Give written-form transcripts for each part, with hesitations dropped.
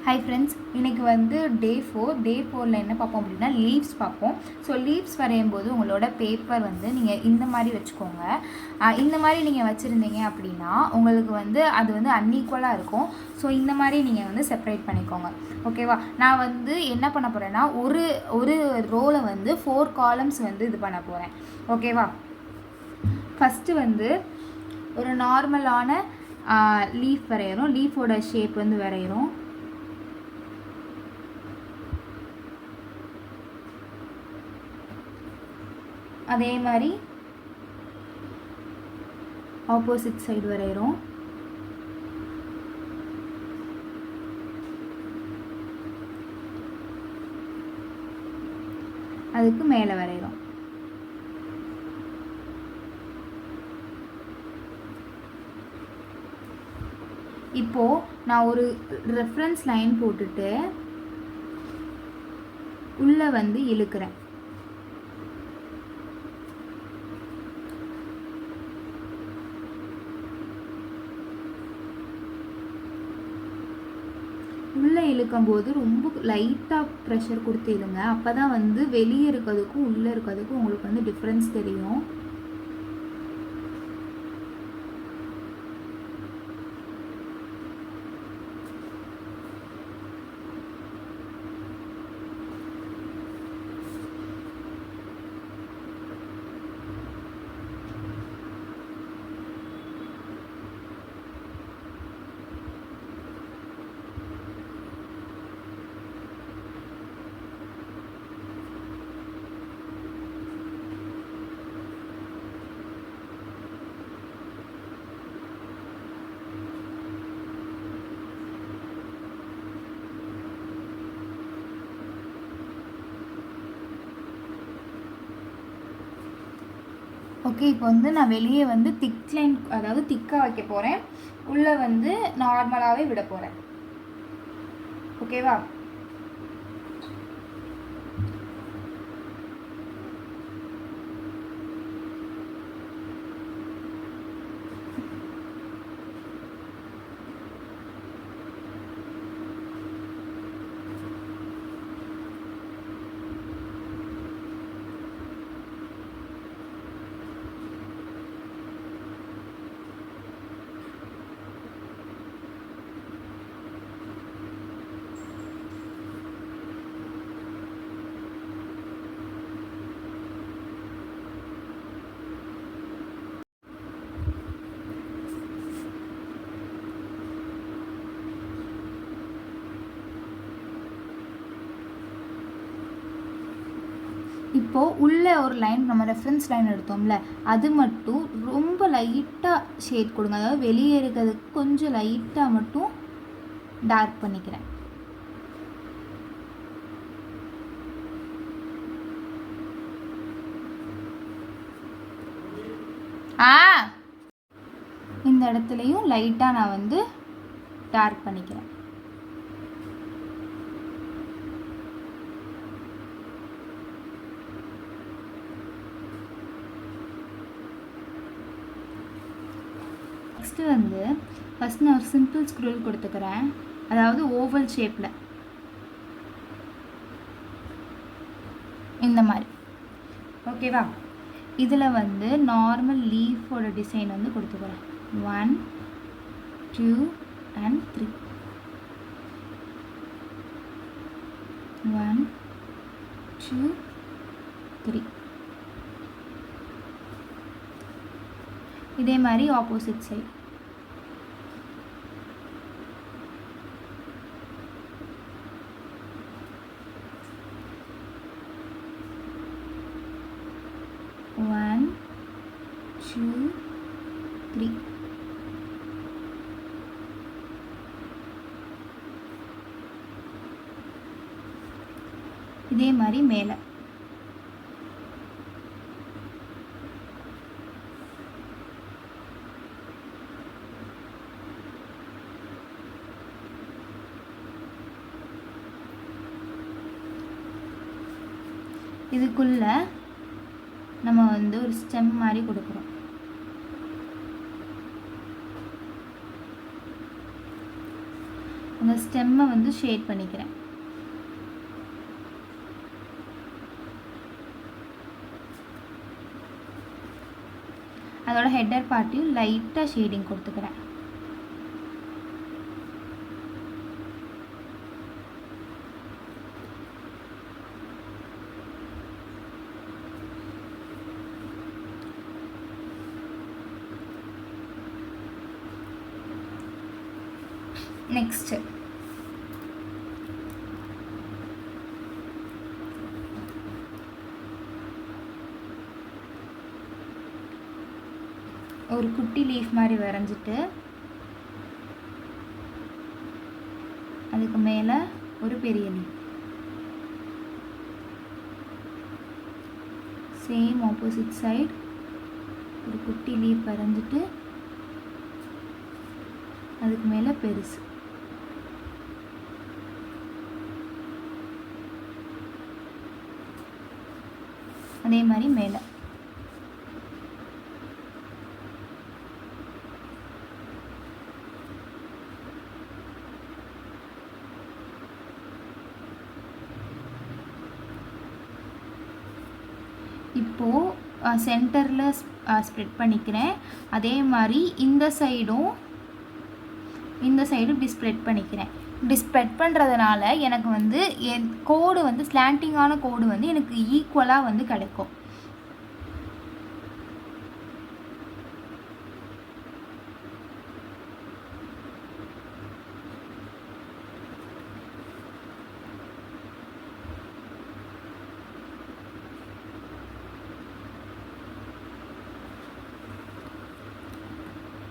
Hi friends, இன்றைக்கி வந்து டே 4 என்ன பார்ப்போம் அப்படின்னா லீவ்ஸ் பார்ப்போம். ஸோ லீவ்ஸ் வரையும்போது உங்களோட பேப்பர் வந்து நீங்கள் இந்த மாதிரி வச்சுக்கோங்க. இந்த மாதிரி நீங்கள் வச்சுருந்தீங்க அப்படின்னா உங்களுக்கு வந்து அது வந்து அன்ஈக்குவலாக இருக்கும். ஸோ இந்த மாதிரி நீங்கள் வந்து செப்பரேட் பண்ணிக்கோங்க. ஓகேவா? நான் வந்து என்ன பண்ண போகிறேன்னா ஒரு ரோவில் வந்து 4 காலம்ஸ் வந்து இது பண்ண போகிறேன். ஓகேவா? ஃபஸ்ட்டு வந்து ஒரு நார்மலான லீஃப் வரைகிறோம். லீஃபோட ஷேப் வந்து வரைகிறோம். அதே மாதிரி ஆப்போசிட் சைடு வரைகிறோம். அதுக்கு மேலே வரைகிறோம். இப்போது நான் ஒரு ரெஃபரன்ஸ் லைன் போட்டுட்டு உள்ளே வந்து இழுக்கிறேன். உள்ளே இழுக்கும்போது ரொம்ப லைட்டாக ப்ரெஷர் கொடுத்து இழுங்க. அப்போ தான் வந்து வெளியே இருக்கிறதுக்கும் உள்ளே இருக்கிறதுக்கும் உங்களுக்கு வந்து டிஃப்ரென்ஸ் தெரியும். ஓகே, இப்போ வந்து நான் வெளியே வந்து திக் லைன், அதாவது திக்காக வைக்க போகிறேன். உள்ளே வந்து நார்மலாகவே விட போகிறேன். ஓகேவா? இப்போது உள்ளே ஒரு லைன், நம்ம ரெஃபரன்ஸ் லைன் எடுத்தோம்ல, அது மட்டும் ரொம்ப லைட்டாக ஷேட் கொடுங்க. அதாவது வெளியே இருக்கிறதுக்கு கொஞ்சம் லைட்டாக மட்டும் டார்க் பண்ணிக்கிறேன். இந்த இடத்துலையும் லைட்டாக நான் வந்து டார்க் பண்ணிக்கிறேன். நெக்ஸ்ட்டு வந்து ஃபஸ்ட் நான் ஒரு சிம்பிள் ஸ்க்ரோல் கொடுத்துக்கிறேன். அதாவது ஓவல் ஷேப்பில் இந்த மாதிரி. ஓகேவா? இதில் வந்து நார்மல் லீஃபோட டிசைன் வந்து கொடுத்துக்கிறேன். 1 2 and 3. 1 2 3. இதே மாதிரி ஆப்போசிட் சைடு. One, 2, 3. இதே மாதிரி மேலே. இதுக்குள்ள நம்ம வந்து ஒரு ஸ்டெம் மாதிரி கொடுக்குறோம். அந்த ஸ்டெம்மை வந்து ஷேட் பண்ணிக்கிறேன். அதோட ஹெட்டர் பார்ட்டையும் லைட்டாக ஷேடிங் கொடுத்துக்கிறேன். நெக்ஸ்ட்டு ஒரு குட்டி லீஃப் மாதிரி வரைஞ்சிட்டு அதுக்கு மேலே ஒரு பெரிய லீஃப், சேம் ஆப்போசிட் சைடு ஒரு குட்டி லீஃப் வரைஞ்சிட்டு அதுக்கு மேலே பெருசு. அதே மாதிரி மேலே இப்போது சென்டரில் ஸ்ப்ரெட் பண்ணிக்கிறேன். அதே மாதிரி இந்த சைடும் இப்படி ஸ்ப்ரெட் பண்ணிக்கிறேன். இப்படி ஸ்ப்ரெட் பண்ணுறதுனால எனக்கு வந்து என் கோடு வந்து ஸ்லாண்டிங்கான கோடு வந்து எனக்கு ஈக்குவலாக வந்து கிடைக்கும்.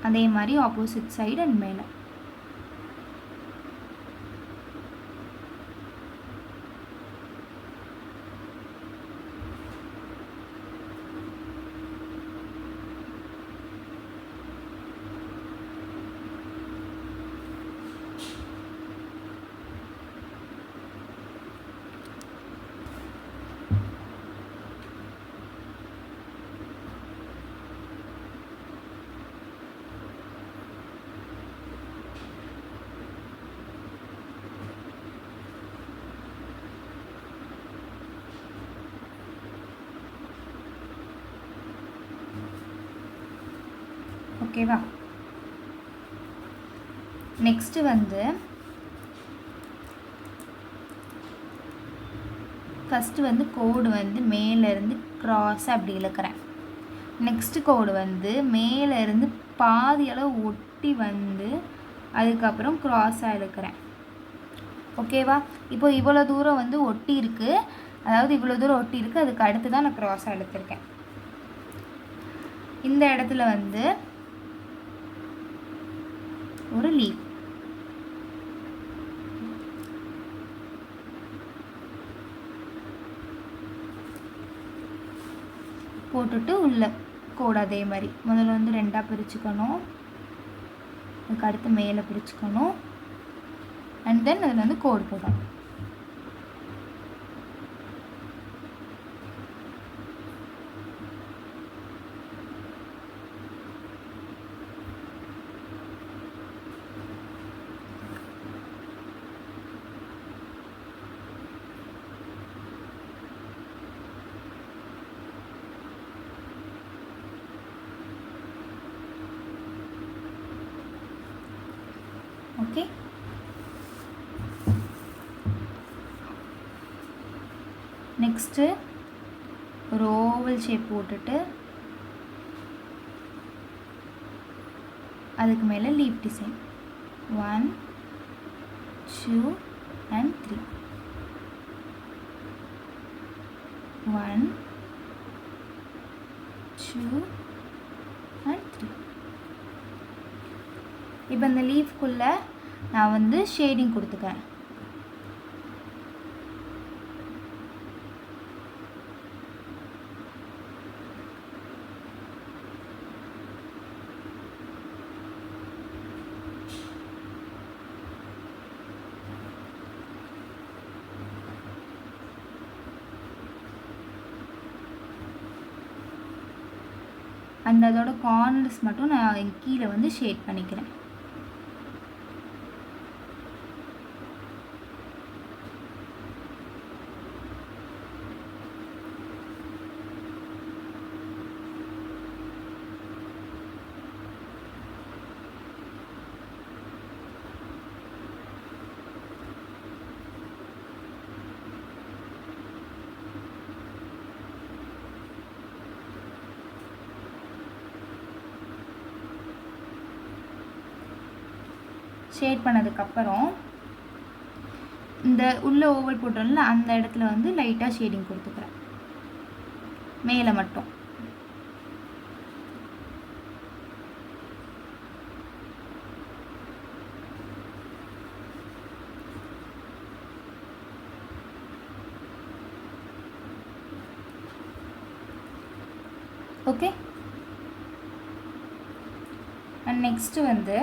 அதே மாதிரி ஆப்போசிட் சைடு அண்ட் மேலே ஓகேவா. நெக்ஸ்ட்டு வந்து ஃபஸ்ட்டு வந்து கோடு வந்து மேலேருந்து க்ராஸாக அப்படி இழுக்கிறேன். நெக்ஸ்ட்டு கோடு வந்து மேலேருந்து பாதி அளவு ஒட்டி வந்து அதுக்கப்புறம் க்ராஸாக இழுக்கிறேன். ஓகேவா. இப்போ இவ்வளோ தூரம் வந்து ஒட்டி இருக்குது, அதாவது இவ்வளோ தூரம் ஒட்டி இருக்குது, அதுக்கு அடுத்து தான் நான் க்ராஸாக இழுத்துருக்கேன். இந்த இடத்துல வந்து ஒரு லீஃப் போட்டுட்டு உள்ள கோடு அதே மாதிரி முதல்ல வந்து ரெண்டாக பிரிச்சுக்கணும், அதுக்கு அடுத்து மேலே பிரிச்சுக்கணும், அண்ட் தென் அதில் வந்து கோடு போடணும். ஓகே. நெக்ஸ்ட்டு ஒரு ஓவல் ஷேப் போட்டுட்டு அதுக்கு மேலே லீஃப் டிசைன் 1 2 and 3 1 2 and 3. இப்போ இந்த லீஃப்குள்ளே நான் வந்து ஷேடிங் கொடுத்துக்கிறேன். அதோட கார்னர்ஸ் மட்டும் நான் கீழே வந்து ஷேட் பண்ணிக்கிறேன். ஷேட் பண்ணதுக்கப்புறம் இந்த உள்ள ஓவல் போட்டோம்ல அந்த இடத்துல வந்து லைட்டாக ஷேடிங் கொடுத்துக்கிறேன் மேலே மட்டும். ஓகே. அண்ட் நெக்ஸ்ட்டு வந்து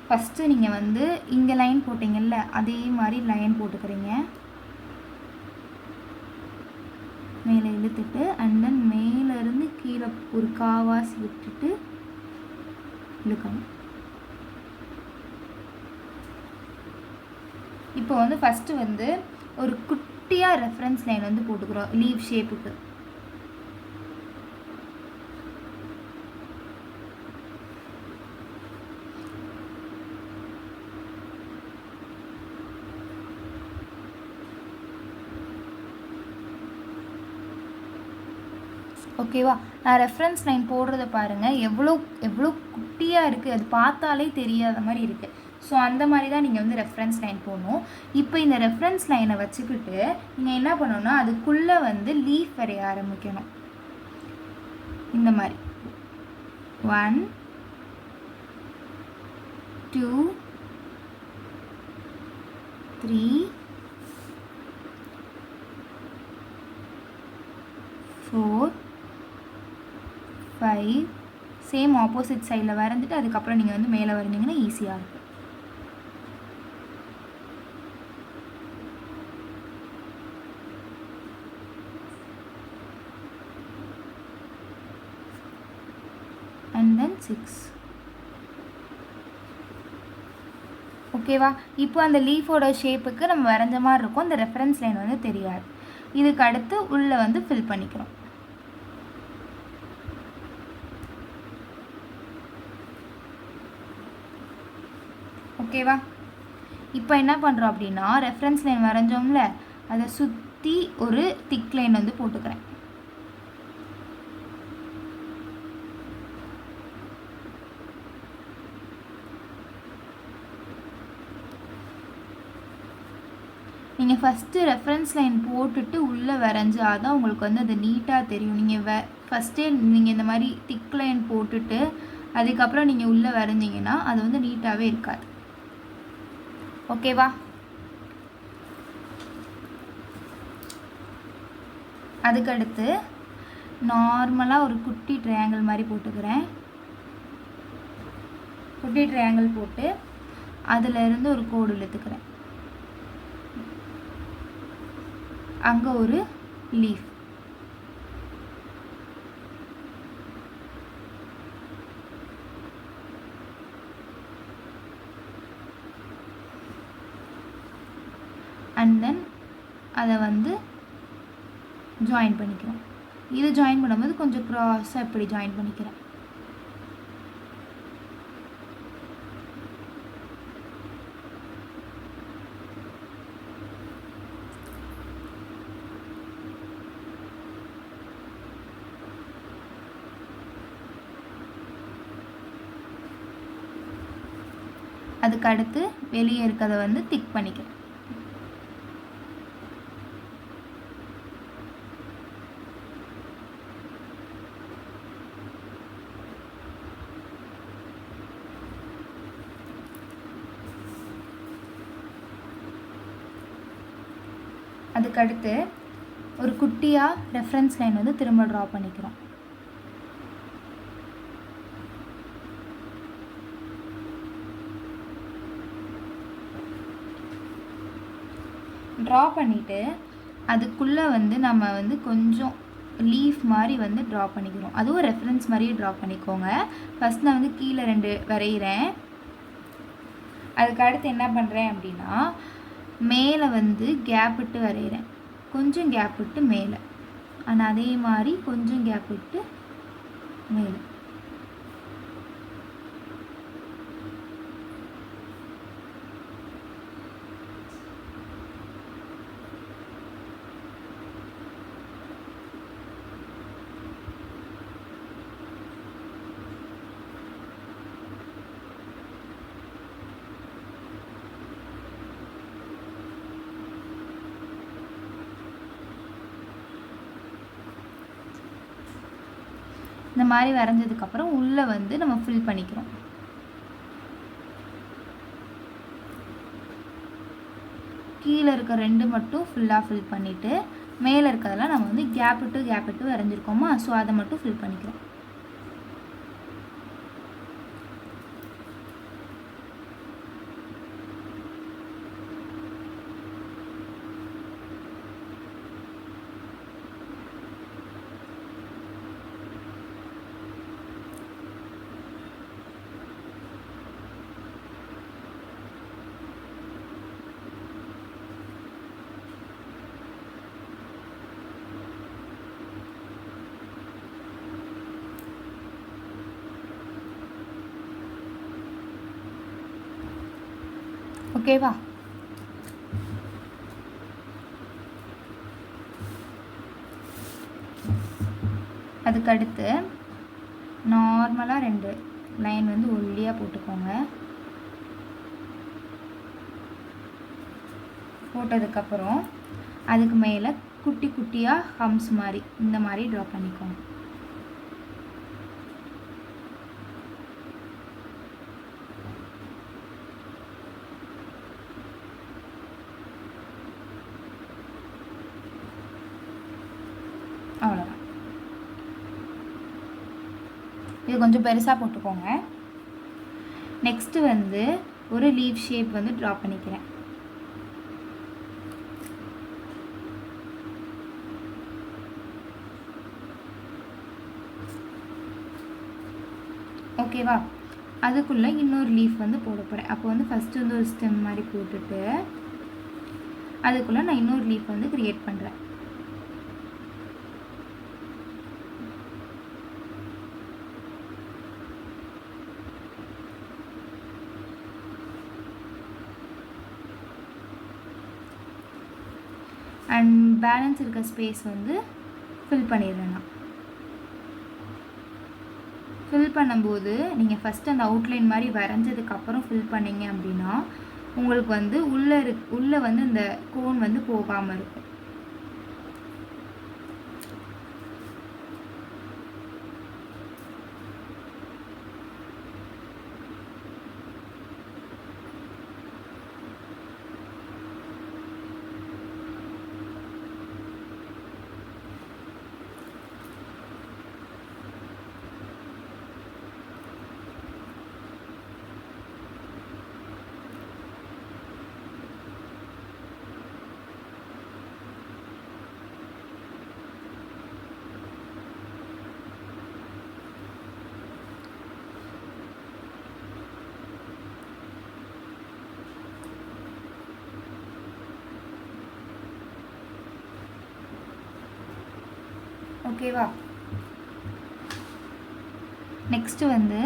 ஃபஸ்ட்டு நீங்கள் வந்து இங்கே லைன் போட்டிங்கல்ல அதே மாதிரி லைன் போட்டுக்கிறீங்க மேலே இழுத்துட்டு. அண்ட் தென் மேலேருந்து கீழே ஒரு காவாசி விட்டுட்டு இழுக்கணும். இப்போ வந்து ஃபஸ்ட்டு வந்து ஒரு குட்டியாக ரெஃபரன்ஸ் லைன் வந்து போட்டுக்கிறோம் லீவ் ஷேப்புக்கு. ஓகேவா? நான் ரெஃபரன்ஸ் லைன் போடுறத பாருங்கள் எவ்வளோ எவ்வளோ குட்டியாக இருக்குது, அது பார்த்தாலே தெரியாத மாதிரி இருக்குது. ஸோ அந்த மாதிரி தான் நீங்கள் வந்து ரெஃபரன்ஸ் லைன் போடணும். இப்போ இந்த ரெஃபரன்ஸ் லைனை வச்சுக்கிட்டு நீங்கள் என்ன பண்ணணும்னா அதுக்குள்ளே வந்து லீஃப் வரைய ஆரம்பிக்கணும். இந்த மாதிரி 1 2 3 4 5 சேம் ஆப்போசிட் சைடில் வரைஞ்சிட்டு அதுக்கப்புறம் நீங்கள் வந்து மேலே வரைஞ்சிங்கன்னா ஈஸியாக இருக்கும். And then 6. ஓகேவா? இப்போ அந்த லீஃபோட ஷேப்புக்கு நம்ம வரைஞ்ச மாதிரி இருக்கும். அந்த ரெஃபரன்ஸ் லைன் வந்து தெரியாது. இதுக்கு அடுத்து உள்ளே வந்து ஃபில் பண்ணிக்கிறோம். ஓகேவா? இப்போ என்ன பண்ணுறோம் அப்படின்னா ரெஃபரன்ஸ் லைன் வரைஞ்சோம்ல அதை சுற்றி ஒரு திக் லைன் வந்து போட்டுக்கிறேன். நீங்கள் ஃபஸ்ட்டு ரெஃபரன்ஸ் லைன் போட்டுட்டு உள்ளே வரைஞ்சால் தான் உங்களுக்கு வந்து அது நீட்டாக தெரியும். நீங்கள் ஃபஸ்ட்டே நீங்கள் இந்த மாதிரி திக் லைன் போட்டுட்டு அதுக்கப்புறம் நீங்கள் உள்ளே வரைஞ்சிங்கன்னா அது வந்து நீட்டாகவே இருக்காது. ஓகேவா? அதுக்கடுத்து நார்மலாக ஒரு குட்டி ட்ரையாங்கிள் மாதிரி போட்டுக்கிறேன். குட்டி ட்ரையாங்கிள் போட்டு அதிலிருந்து ஒரு கோடு இழுத்துக்கிறேன். அங்கே ஒரு லீஃப். அண்ட் தென் அதை வந்து ஜாயின் பண்ணிக்கிறோம். இது ஜாயின் பண்ணும்போது கொஞ்சம் க்ராஸாக இப்படி ஜாயின் பண்ணிக்கிறேன். அதுக்கு அடுத்து வெளியே இருக்கிறத வந்து திக் பண்ணிக்கிறேன். அதுக்கடுத்து ஒரு குட்டியாக ரெஃபரன்ஸ் லைன் வந்து திரும்ப ட்ரா பண்ணிக்கிறோம். ட்ரா பண்ணிவிட்டு அதுக்குள்ளே வந்து நம்ம வந்து கொஞ்சம் லீஃப் மாதிரி வந்து ட்ரா பண்ணிக்கிறோம். அதுவும் ரெஃபரன்ஸ் மாதிரியே ட்ரா பண்ணிக்கோங்க. ஃபஸ்ட் நான் வந்து கீழே 2 வரைகிறேன். அதுக்கு அடுத்து என்ன பண்ணுறேன் அப்படின்னா மேலே வந்து கேப் விட்டு வரைகிறேன். கொஞ்சம் கேப் விட்டு மேலே, ஆனால் அதே மாதிரி கொஞ்சம் கேப் விட்டு மேலே. இந்த மாதிரி வரைஞ்சதுக்கப்புறம் உள்ளே வந்து நம்ம ஃபில் பண்ணிக்கிறோம். கீழே இருக்க 2 மட்டும் ஃபுல்லாக ஃபில் பண்ணிவிட்டு மேலே இருக்கிறதெல்லாம் நம்ம வந்து கேப் விட்டு வரைஞ்சிருக்கோமா, ஸோ அதை மட்டும் ஃபில் பண்ணிக்கிறோம். ஓகேவா? அதுக்கடுத்து நார்மலாக 2 லைன் வந்து ஒல்லியாக போட்டுக்கோங்க. போட்டதுக்கப்புறம் அதுக்கு மேலே குட்டி குட்டியாக ஹம்ஸ் மாதிரி இந்த மாதிரி ட்ரா பண்ணிக்கோங்க. அவ்வளோதான். இது கொஞ்சம் பெருசாக போட்டுக்கோங்க. நெக்ஸ்ட்டு வந்து ஒரு லீவ் ஷேப் வந்து ட்ரா பண்ணிக்கிறேன். ஓகேவா? அதுக்குள்ளே இன்னொரு லீஃப் வந்து போட போகிறேன். அப்போ வந்து ஃபஸ்ட்டு வந்து ஒரு ஸ்டெம் மாதிரி போட்டுட்டு அதுக்குள்ளே நான் இன்னொரு லீஃப் வந்து க்ரியேட் பண்ணுறேன். அண்ட் பேலன்ஸ் இருக்க ஸ்பேஸ் வந்து ஃபில் பண்ணிடுறேன். நான் ஃபில் பண்ணும்போது நீங்கள் ஃபஸ்ட்டு அந்த அவுட்லைன் மாதிரி வரைஞ்சதுக்கப்புறம் ஃபில் பண்ணிங்க அப்படின்னா உங்களுக்கு வந்து உள்ளே வந்து இந்த கோன் வந்து போகாமல் இருக்கும். ஓகேவா? நெக்ஸ்ட்டு வந்து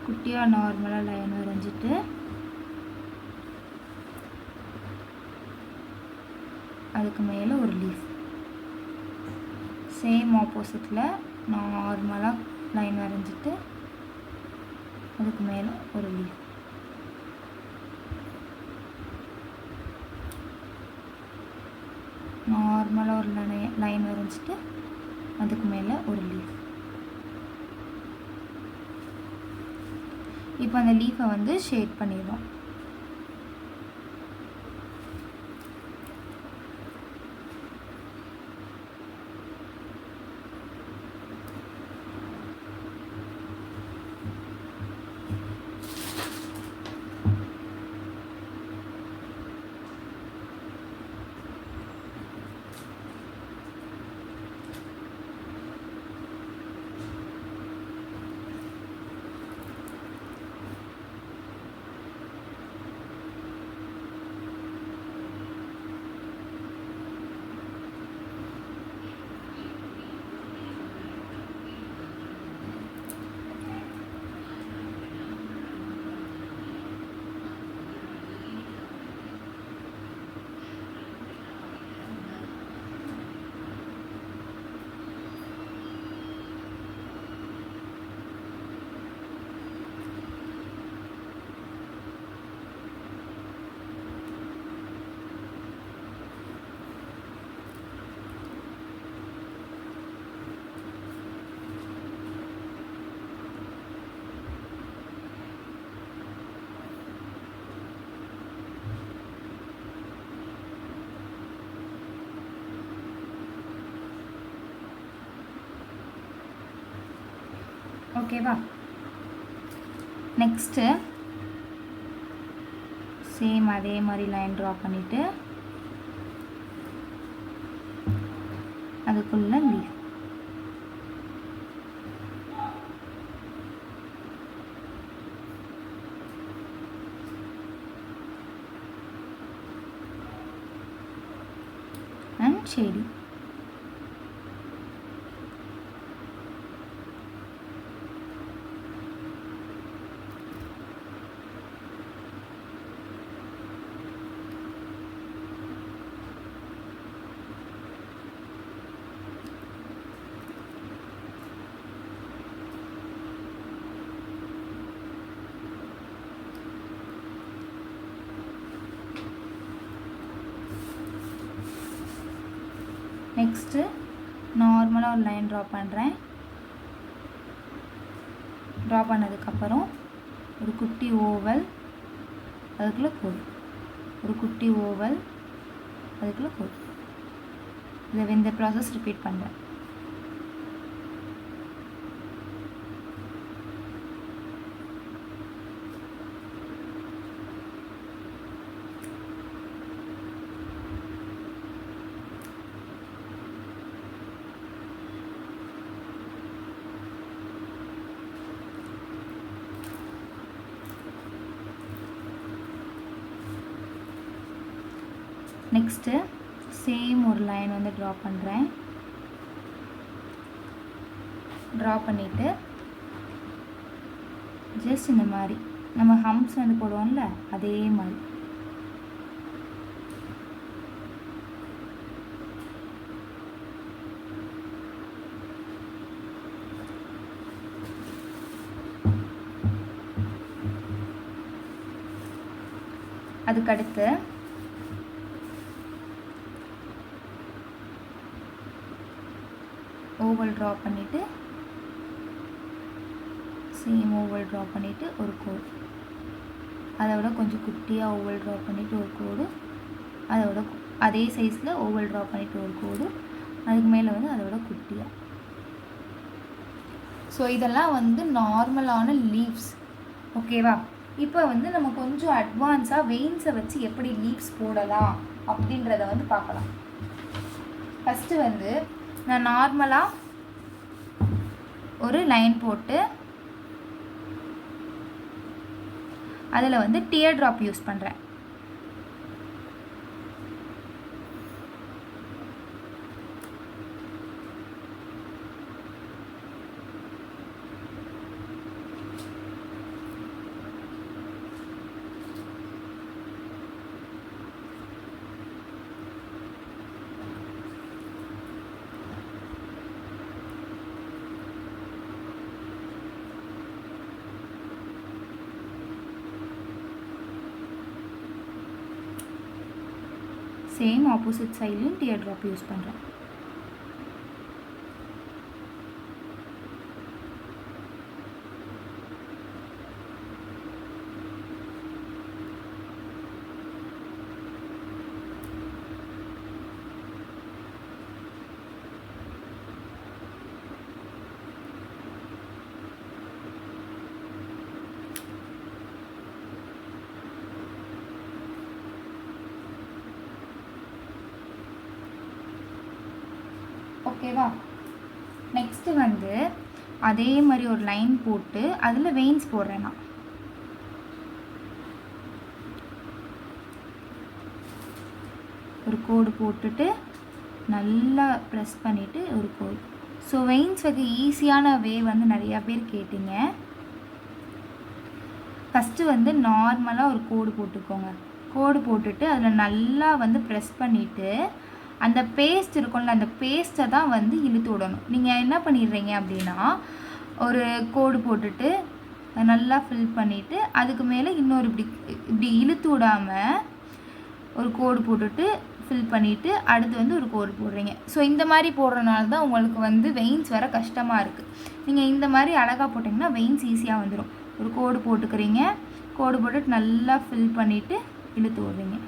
குட்டியாக நார்மலாக லைன் வரைஞ்சிட்டு அதுக்கு மேலே ஒரு லீஃப், சேம் ஆப்போசிட்டில் நார்மலாக லைன் வரைஞ்சிட்டு அதுக்கு மேலே ஒரு லீஃப். நார்மலாக ஒரு லைன் வரைஞ்சிட்டு அதுக்கு மேலே ஒரு லீஃப். இப்போ அந்த லீஃபை வந்து ஷேட் பண்ணிடுவோம். ஓகேவா? நெக்ஸ்ட்டு சேம் அதே மாதிரி லைன் ட்ரா பண்ணிவிட்டு அதுக்குள்ளே லீஃப். And shading. நெக்ஸ்ட்டு நார்மலாக ஒரு லைன் ட்ரா பண்ணுறேன். ட்ரா பண்ணதுக்கப்புறம் ஒரு குட்டி ஓவல், அதுக்குள்ளே கோடு, ஒரு குட்டி ஓவல், அதுக்குள்ளே கோடு. இதை இந்த ப்ராசஸ் ரிப்பீட் பண்ணுறேன். நெக்ஸ்ட்டு சேம் ஒரு லைன் வந்து ட்ரா பண்ணுறேன். ட்ரா பண்ணிவிட்டு ஜஸ்ட் இந்த மாதிரி நம்ம ஹம்ப்ஸ் வந்து போடுவோம்ல அதே மாதிரி அதுக்கடுத்து ஓவல் ட்ரா பண்ணிவிட்டு சேம் ஓவல் ட்ரா பண்ணிவிட்டு ஒரு கோடு, அதை விட கொஞ்சம் குட்டியாக ஓவல் ட்ரா பண்ணிவிட்டு ஒரு கோடு, அதை விட அதே சைஸில் ஓவல் ட்ரா பண்ணிவிட்டு ஒரு கோடு, அதுக்கு மேலே வந்து அதை விட குட்டியாக. ஸோ இதெல்லாம் வந்து நார்மலான லீவ்ஸ். ஓகேவா? இப்போ வந்து நம்ம கொஞ்சம் அட்வான்ஸாக வெயின்ஸை வச்சு எப்படி லீவ்ஸ் போடலாம் அப்படின்றத வந்து பார்க்கலாம். ஃபஸ்ட்டு வந்து நான் நார்மலாக ஒரு லைன் போட்டு அதில் வந்து டியர் ட்ராப் யூஸ் பண்ணுறேன். சேம் ஆப்போசிட் சைட்லையும் டியர் ட்ராப் யூஸ் பண்ணுறேன். ஓகேவா? நெக்ஸ்ட்டு வந்து அதே மாதிரி ஒரு லைன் போட்டு அதில் வெயின்ஸ் போடுறேன். நான் ஒரு கோடு போட்டுட்டு நல்லா ப்ரெஸ் பண்ணிவிட்டு ஒரு கோடு. ஸோ வெயின்ஸ் வைக்க ஈஸியான வே வந்து நிறையா பேர் கேட்டிங்க. ஃபஸ்ட்டு வந்து நார்மலாக ஒரு கோடு போட்டுக்கோங்க. கோடு போட்டுட்டு அதில் நல்லா வந்து ப்ரெஸ் பண்ணிவிட்டு அந்த பேஸ்ட் இருக்கும்ல அந்த பேஸ்ட்டை தான் வந்து இழுத்து விடணும். நீங்கள் என்ன பண்ணிடுறீங்க அப்படின்னா ஒரு கோடு போட்டுட்டு நல்லா ஃபில் பண்ணிவிட்டு அதுக்கு மேலே இன்னொரு இப்படி இழுத்து விடாமல் ஒரு கோடு போட்டுட்டு ஃபில் பண்ணிவிட்டு அடுத்து வந்து ஒரு கோடு போடுறீங்க. ஸோ இந்த மாதிரி போடுறதுனால தான் உங்களுக்கு வந்து வெயின்ஸ் வர கஷ்டமாக இருக்குது. நீங்கள் இந்த மாதிரி அழகாக போட்டிங்கன்னா வெயின்ஸ் ஈஸியாக வந்துடும். ஒரு கோடு போட்டுக்கிறீங்க, கோடு போட்டுட்டு நல்லா ஃபில் பண்ணிவிட்டு இழுத்து விடுறீங்க.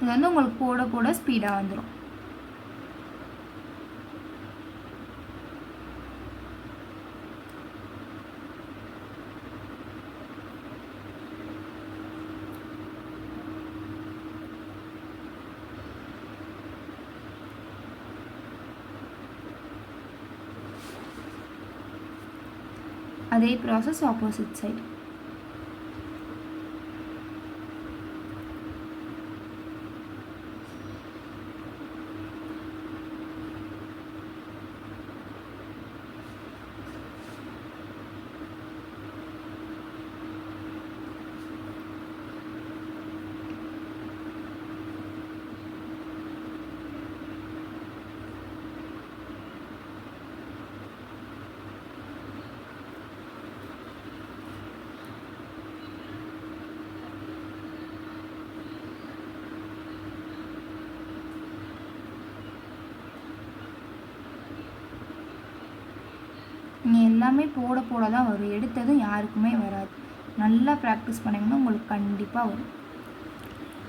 இது வந்து உங்களுக்கு போட போட ஸ்பீடாக வந்துடும். அதே ப்ராசஸ் ஆப்போசிட் சைடு. நீங்கள் எல்லாமே போட போட தான் வரும், எடுத்ததும் யாருக்குமே வராது. நல்லா ப்ராக்டிஸ் பண்ணிங்கன்னா உங்களுக்கு கண்டிப்பாக வரும்.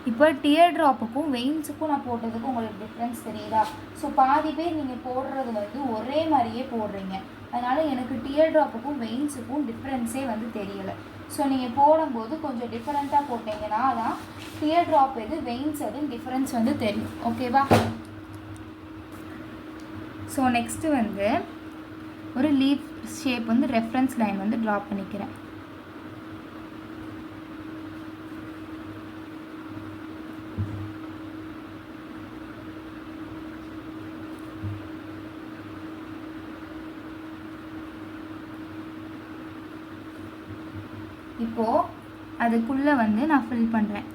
இப்போ டியர் ட்ராப்புக்கும் வெயின்ஸுக்கும் நான் போட்டதுக்கும் உங்களுக்கு டிஃப்ரென்ஸ் தெரியுதா? ஸோ பாதி பேர் நீங்கள் போடுறது வந்து ஒரே மாதிரியே போடுறீங்க, அதனால் எனக்கு டியர் ட்ராப்புக்கும் வெயின்ஸுக்கும் டிஃப்ரென்ஸே வந்து தெரியலை. ஸோ நீங்கள் போடும்போது கொஞ்சம் டிஃப்ரெண்ட்டாக போட்டிங்கன்னா தான் டியர் ட்ராப் எது வெயின்ஸ் எதுன்னு டிஃப்ரென்ஸ் வந்து தெரியும். ஓகேவா? ஸோ நெக்ஸ்ட்டு வந்து ஒரு லீஃப் ஷேப் வந்து ரெஃபரன்ஸ் லைன் வந்து ட்ரா பண்ணிக்கிறேன். இப்போது அதுக்குள்ளே வந்து நான் ஃபில் பண்ணுறேன்.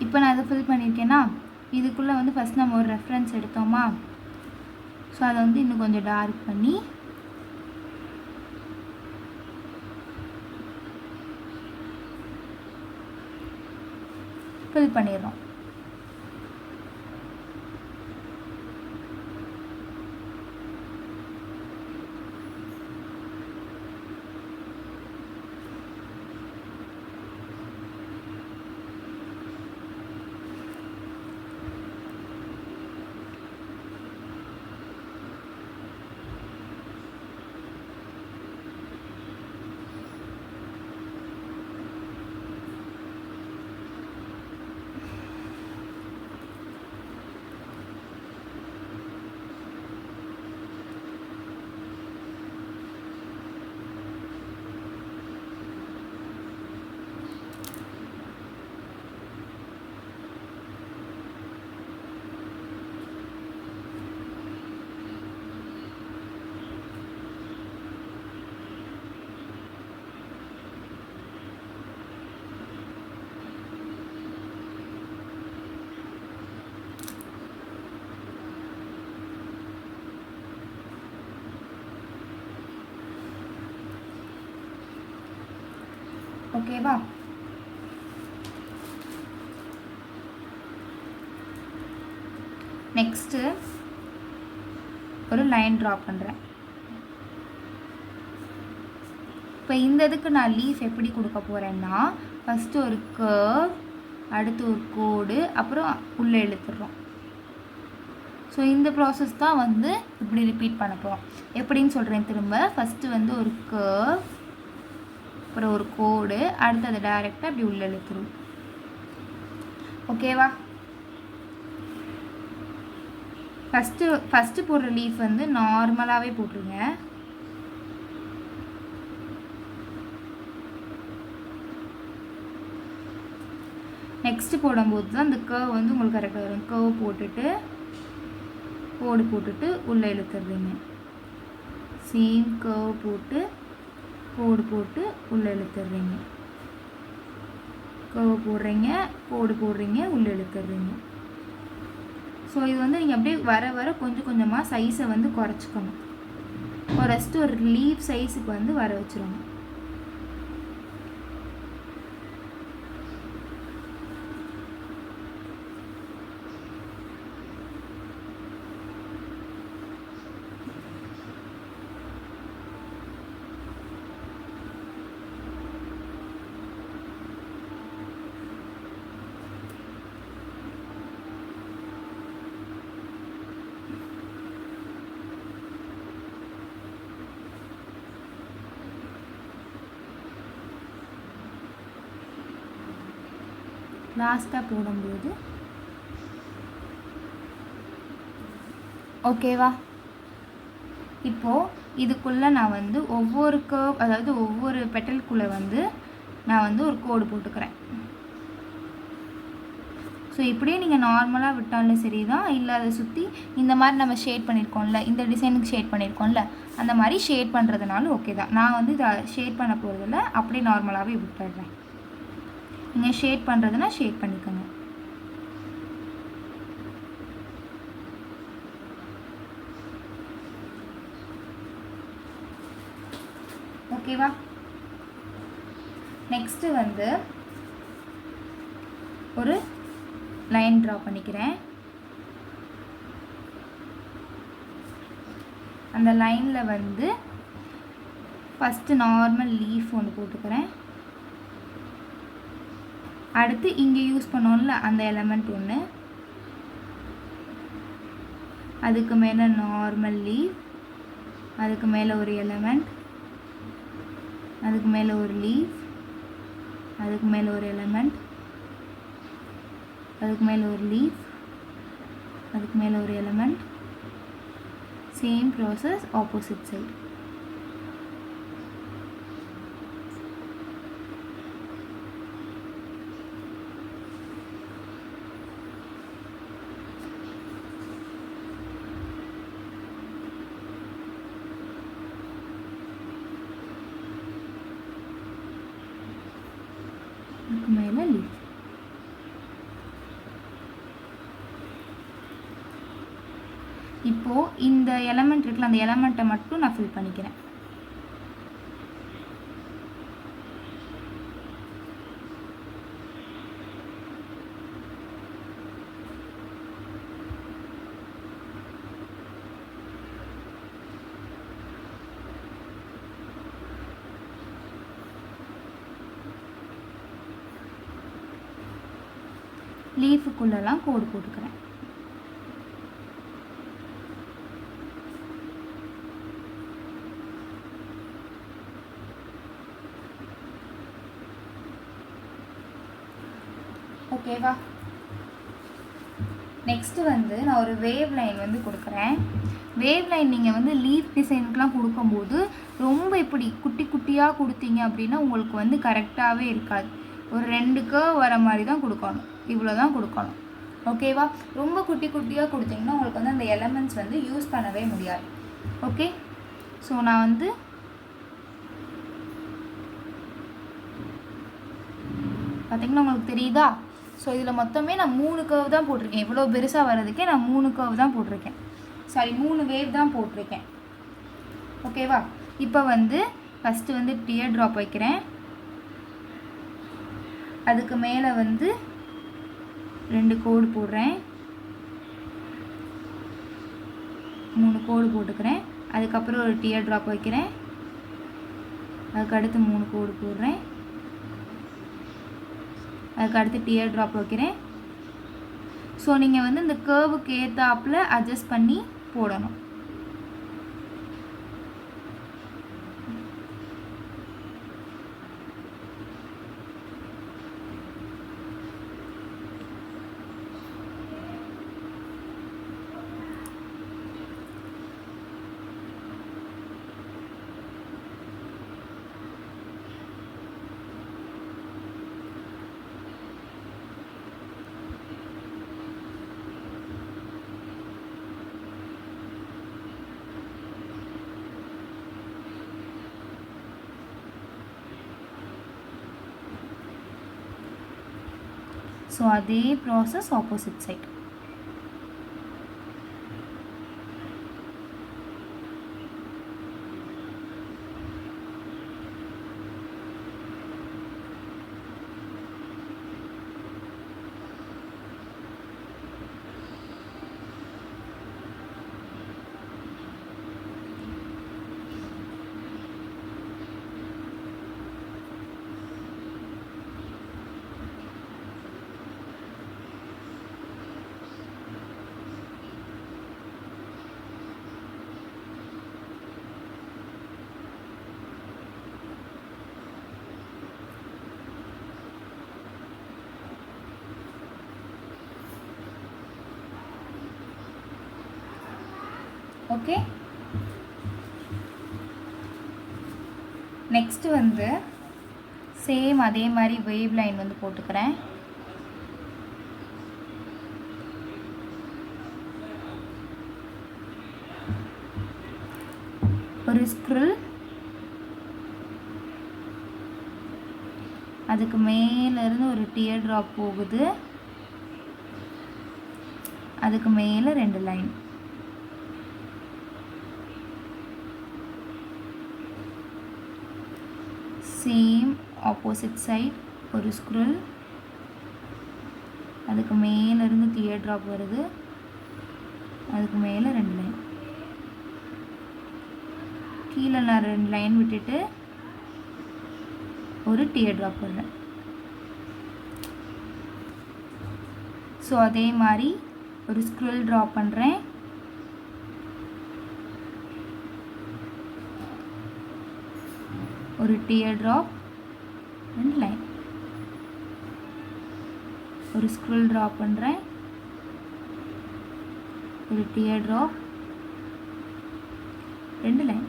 இப்போ நான் அதை ஃபில் பண்ணியிருக்கேன்னா இதுக்குள்ளே வந்து ஃபஸ்ட் நம்ம ஒரு ரெஃபரன்ஸ் எடுத்தோமா, ஸோ அதை வந்து இன்னும் கொஞ்சம் டார்க் பண்ணி ஃபில் பண்ணிடுறோம். ஓகேவா? நெக்ஸ்ட்டு ஒரு லைன் ட்ரா பண்ணுறேன். இப்போ இந்த இதுக்கு நான் லீஃப் எப்படி கொடுக்க போகிறேன்னா, ஃபஸ்ட்டு ஒரு கர்வ், அடுத்து ஒரு கோடு, அப்புறம் உள்ளே இழுத்துடுறோம். ஸோ இந்த ப்ராசஸ் தான் வந்து இப்படி ரிப்பீட் பண்ண போகிறோம். எப்படின்னு சொல்கிறேன் திரும்ப. ஃபஸ்ட்டு வந்து ஒரு கர்வ், அப்புறம் ஒரு கோடு, அடுத்து அதை டைரெக்டாக அப்படி உள்ளே இழுத்துரும். ஓகேவா? ஃபஸ்ட்டு போடுற லீஃப் வந்து நார்மலாகவே போட்டுருங்க. நெக்ஸ்ட்டு போடும்போது தான் அந்த கர்வ் வந்து உங்களுக்கு கரெக்டாக வரும். கர்வ் போட்டுட்டு கோடு போட்டுட்டு உள்ளே இழுத்துடுறீங்க. சேம் கர்வ் போட்டு கோடு போட்டு உள்ளே இழுத்துடுறீங்க. கர்வ் போடுறீங்க, கோடு போடுறீங்க, உள்ளே இழுத்துடுறீங்க. ஸோ இது வந்து நீங்கள் அப்படியே வர வர கொஞ்சம் கொஞ்சமாக சைஸை வந்து குறைச்சிக்கணும். ஃபஸ்ட்டு ஒரு லீஃப் சைஸுக்கு வந்து வர வச்சுருங்க. லாஸ்ட்டாக போடும்போது ஓகேவா? இப்போது இதுக்குள்ளே நான் வந்து ஒவ்வொரு கர்வ், அதாவது ஒவ்வொரு பெட்டலுக்குள்ளே வந்து நான் வந்து ஒரு கோடு போட்டுக்கிறேன். ஸோ இப்படியே நீங்கள் நார்மலாக விட்டாலும் சரி தான், இல்லை அதை சுற்றி இந்த மாதிரி நம்ம ஷேட் பண்ணியிருக்கோம்ல, இந்த டிசைனுக்கு ஷேட் பண்ணியிருக்கோம்ல, அந்த மாதிரி ஷேட் பண்ணுறதுனாலும் ஓகே தான். நான் வந்து இதை ஷேட் பண்ண போகிறதில்ல, அப்படியே நார்மலாகவே விட்டுடுறேன். நீங்கள் ஷேட் பண்ணுறதுனா ஷேட் பண்ணிக்கோங்க. ஓகேவா? நெக்ஸ்ட்டு வந்து ஒரு லைன் ட்ரா பண்ணிக்கிறேன். அந்த லைனில் வந்து ஃபஸ்ட்டு நார்மல் லீஃப் ஒன்று போட்டுக்கிறேன். அடுத்து இங்கே யூஸ் பண்ணோம்ல அந்த எலமெண்ட் ஒன்று, அதுக்கு மேலே நார்மல் லீஃப், அதுக்கு மேலே ஒரு எலமெண்ட், அதுக்கு மேலே ஒரு லீஃப், அதுக்கு மேலே ஒரு எலமெண்ட், அதுக்கு மேலே ஒரு லீஃப், அதுக்கு மேலே ஒரு element. Same process opposite side. மேலே லீஃப். இப்போது இந்த எலமெண்ட் இருக்குல்ல, அந்த எலமெண்ட்டை மட்டும் நான் ஃபில் பண்ணிக்கிறேன். லீஃபுக்குள்ளெல்லாம் கோடு போட்டுக்கிறேன். ஓகேவா? நெக்ஸ்ட்டு வந்து நான் ஒரு வேவ் லைன் வந்து கொடுக்குறேன். வேவ் லைன் நீங்கள் வந்து லீஃப் டிசைனுக்கெலாம் கொடுக்கும்போது ரொம்ப இப்படி குட்டி குட்டியாக கொடுத்தீங்க அப்படின்னா உங்களுக்கு வந்து கரெக்டாகவே இருக்காது. ஒரு 2 கர்வ் வர மாதிரி தான் கொடுக்கணும், இவ்வளோ தான் கொடுக்கணும். ஓகேவா? ரொம்ப குட்டி குட்டியாக கொடுத்தீங்கன்னா உங்களுக்கு வந்து அந்த எலமெண்ட்ஸ் வந்து யூஸ் பண்ணவே முடியாது. ஓகே, ஸோ நான் வந்து பார்த்திங்கன்னா உங்களுக்கு தெரியுதா? ஸோ இதில் மொத்தமே நான் 3 கர்வ் தான் போட்டிருக்கேன். இவ்வளோ பெருசாக வர்றதுக்கே நான் 3 கர்வ் தான் போட்டிருக்கேன். சாரி, 3 வேவ் தான் போட்டிருக்கேன். ஓகேவா? இப்போ வந்து ஃபஸ்ட்டு வந்து டியர் ட்ராப் வைக்கிறேன். அதுக்கு மேலே வந்து 2 கோடு போடுறேன், 3 கோடு போட்டுக்கிறேன். அதுக்கப்புறம் ஒரு டியர் ட்ராப் வைக்கிறேன். அதுக்கு அடுத்து 3 கோடு போடுறேன். அதுக்கு அடுத்து டியர் ட்ராப் வைக்கிறேன். ஸோ நீங்கள் வந்து இந்த கர்வுக்கு ஏற்றாப்புல அட்ஜஸ்ட் பண்ணி போடணும். ஸோ அதே process opposite side. Okay, next வந்து சேம் அதே மாதிரி வேவ் லைன் வந்து போட்டுக்கிறேன். ஒரு ஸ்க்ரில், அதுக்கு மேலேருந்து ஒரு டியர் ட்ராப் போகுது, அதுக்கு மேலே 2 லைன். சேம் ஆப்போசிட் சைட் ஒரு ஸ்க்ரில், அதுக்கு மேலேருந்து டியர் ட்ராப் வருது, அதுக்கு மேலே 2 லைன். கீழே நான் 2 லைன் விட்டுட்டு ஒரு டியர் ட்ராப் வருது. ஸோ அதே மாதிரி ஒரு ஸ்க்ரில் ட்ரா பண்ணுறேன். ஒரு டியர் ட்ராப், 2 லைன். ஒரு ஸ்க்ரில் ட்ரா பண்ணுறேன், ஒரு டியர் ட்ராப், 2 லைன்.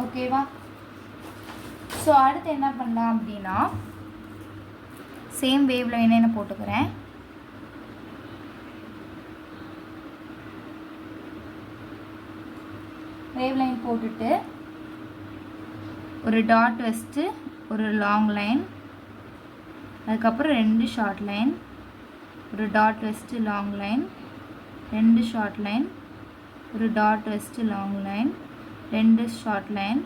ஓகேவா? ஸோ அடுத்து என்ன பண்ணலாம் அப்படின்னா, சேம் வேவ் லைனே நான் போட்டுக்கிறேன். வேவ் லைன் போட்டுட்டு ஒரு டாட் வச்சுட்டு ஒரு லாங் லைன், அதுக்கப்புறம் 2 ஷார்ட் லைன், ஒரு டாட் வச்சுட்டு லாங் லைன், 2 ஷார்ட் லைன், ஒரு டாட் வச்சுட்டு லாங் லைன், 2 ஷார்ட் லைன்,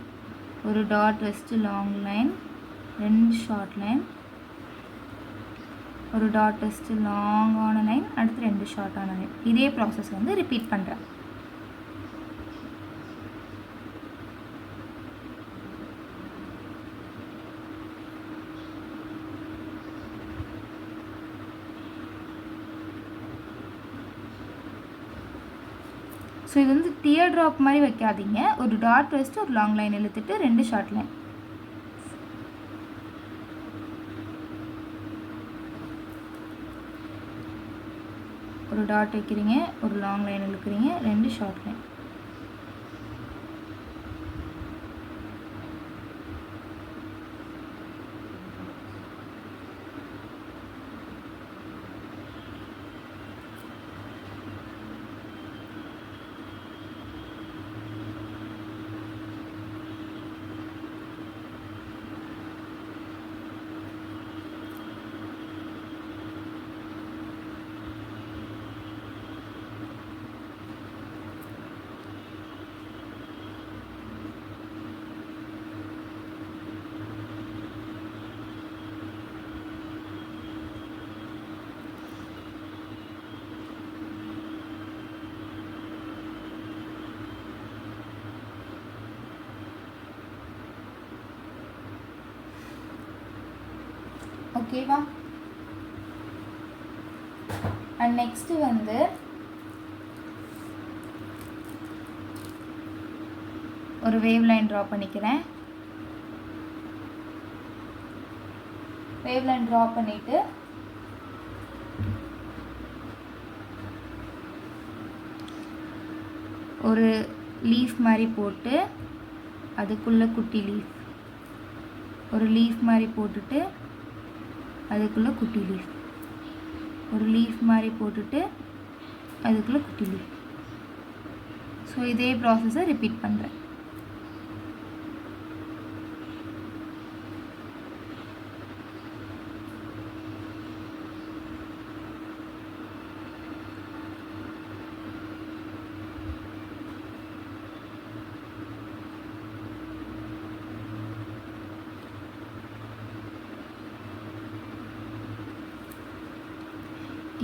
ஒரு டாட் வச்சுட்டு லாங் லைன், 2 ஷார்ட் லைன், ஒரு டாட் வச்சுட்டு லாங்கான லைன், அடுத்து 2 ஷார்ட்டான லைன். இதே ப்ராசஸ் வந்து ரிப்பீட் பண்ணுறேன். ஸோ இது வந்து டியர் ட்ராப் மாதிரி வைக்காதீங்க. ஒரு டாட் வச்சுட்டு ஒரு லாங் லைன் இழுத்துட்டு 2 ஷார்ட் லைன். ஒரு டாட் வைக்கிறீங்க, ஒரு லாங் லைன் இழுக்கிறீங்க, 2 ஷார்ட் லைன். ஓகேவா? அண்ட் நெக்ஸ்ட்டு வந்து ஒரு வேவ் லைன் ட்ரா பண்ணிக்கிறேன். வேவ் லைன் ட்ரா பண்ணிவிட்டு ஒரு லீஃப் மாதிரி போட்டு அதுக்குள்ளே குட்டி லீஃப், ஒரு லீஃப் மாதிரி போட்டுட்டு அதுக்குள்ளே குட்டி லீஃப், ஒரு லீஃப் மாதிரி போட்டுட்டு அதுக்குள்ளே குட்டி லீஃப். ஸோ இதே ப்ராசஸை ரிப்பீட் பண்ணுறேன்.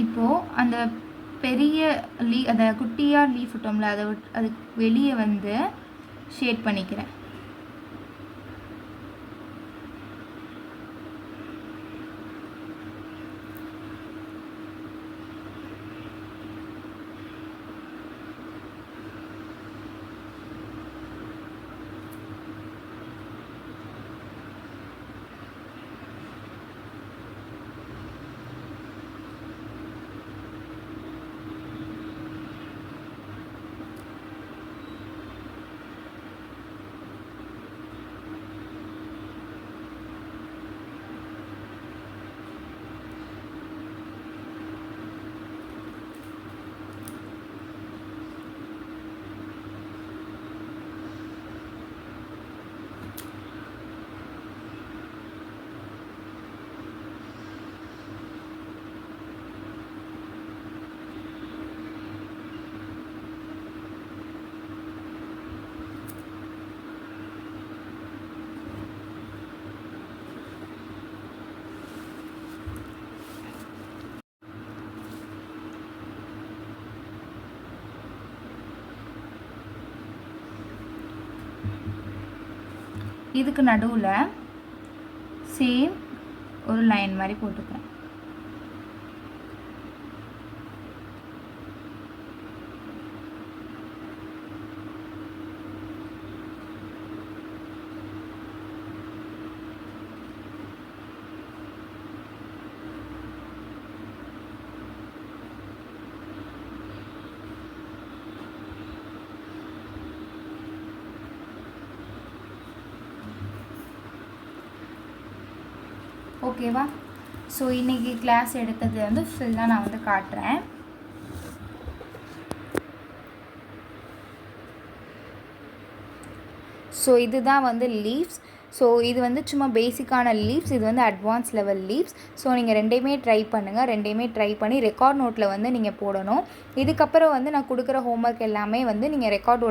இப்போது அந்த பெரிய அந்த குட்டியாக லீஃப் விட்டோம்ல, அதுக்கு வெளியே வந்து ஷேட் பண்ணிக்கிறேன். இதுக்கு நடுவில் சேம் ஒரு லைன் மாதிரி போட்டுக்கிறேன். ஓகேவா? ஸோ இன்றைக்கி கிளாஸ் எடுத்தது வந்து ஃபுல்லாக நான் வந்து காட்டுறேன். ஸோ இதுதான் வந்து லீவ்ஸ். ஸோ இது வந்து சும்மா பேசிக்கான லீவ்ஸ், இது வந்து அட்வான்ஸ் லெவல் லீவ்ஸ். ஸோ நீங்கள் ரெண்டையுமே ட்ரை பண்ணுங்கள். ரெண்டையுமே ட்ரை பண்ணி ரெக்கார்ட் நோட்டில் வந்து நீங்கள் போடணும். இதுக்கப்புறம் வந்து நான் கொடுக்குற ஹோம்ஒர்க் எல்லாமே வந்து நீங்கள் ரெக்கார்ட்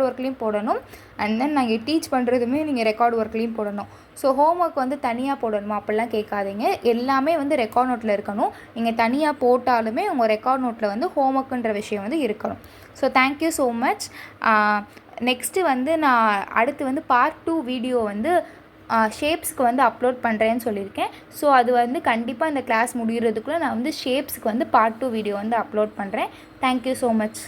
ஒர்க்லேயும் போடணும். அண்ட் தென் நாங்கள் டீச் பண்ணுறதுமே நீங்கள் ரெக்கார்ட் ஒர்க்லேயும் போடணும். ஸோ ஹோம்ஒர்க் வந்து தனியாக போடணுமா அப்படிலாம் கேட்காதீங்க. எல்லாமே வந்து ரெக்கார்ட் நோட்டில் இருக்கணும். நீங்கள் தனியாக போட்டாலுமே உங்கள் ரெக்கார்ட் நோட்டில் வந்து ஹோம்ஒர்க்குன்ற விஷயம் வந்து இருக்கணும். So thank you so much. Next வந்து நான் அடுத்து வந்து பார்ட் 2 வீடியோ வந்து ஷேப்ஸ்க்கு வந்து அப்லோட் பண்ணுறேன்னு சொல்லியிருக்கேன். ஸோ அது வந்து கண்டிப்பாக இந்த கிளாஸ் முடிகிறதுக்குள்ளே நான் வந்து ஷேப்ஸ்க்கு வந்து பார்ட் 2 வீடியோ வந்து அப்லோட் பண்ணுறேன். Thank you so much.